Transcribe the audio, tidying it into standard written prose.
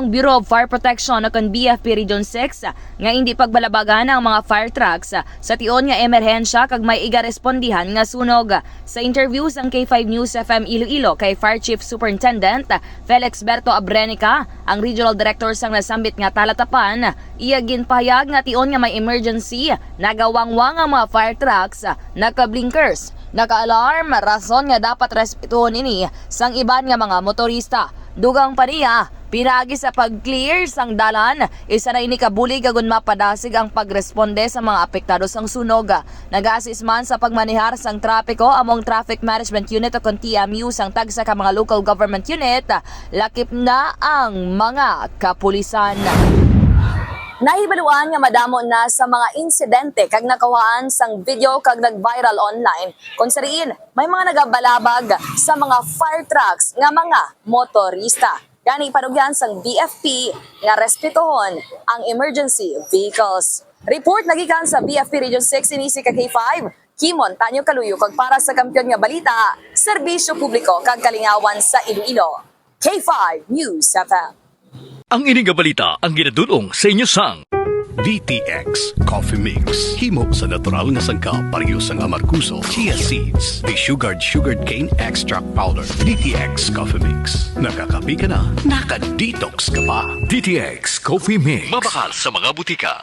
ang Bureau of Fire Protection kan BFP Region 6 nga hindi pagbalabagan ang mga fire trucks sa tion nga emerhensya kag may igarespondihan nga sunog. Sa interview sang K5 News FM Iloilo kay Fire Chief Superintendent Felix Berto Abrenica, ang Regional Director sang nasambit nga talatapan, iya ginpahayag nga tion nga may emergency, nagawangwang ang mga fire trucks, naka-blinkers, naka-alarm, rason nga dapat respetuhon ini sang iban nga mga motorista. Dugang pa niya, pinagi sa pag-clear sang dalan, isa na ini kabulig agon mapadasig ang pagresponde sa mga apektado sang sunog. Nag-assist man sa pagmanihar sang trapiko among Traffic Management Unit o TMU sang tagsa ka mga local government unit, lakip na ang mga kapulisan. Nahibaluan nga madamo na sa mga insidente kag nakawaan sang video kag nag-viral online kung sariin may mga nagabalabag sa mga fire trucks nga mga motorista. Gani ipanugyan sang BFP nga respetuhon ang emergency vehicles. Report nagikan sa BFP Region 6 inisi kag K5, Kimon Tanyo Kaluyo kag para sa kampiyon nga balita, serbisyo publiko kag kalingawan sa Iloilo. K5 News FM. Ang ining balita ang ginadulong sa inyo sang DTX Coffee Mix. Himo sa natural nga sangka pareho sang amarkuso, chia seeds, sugared cane extract powder. DTX Coffee Mix. Nakakapi ka na, naka-detox ka pa. DTX Coffee Mix. Mabakal sa mga butika.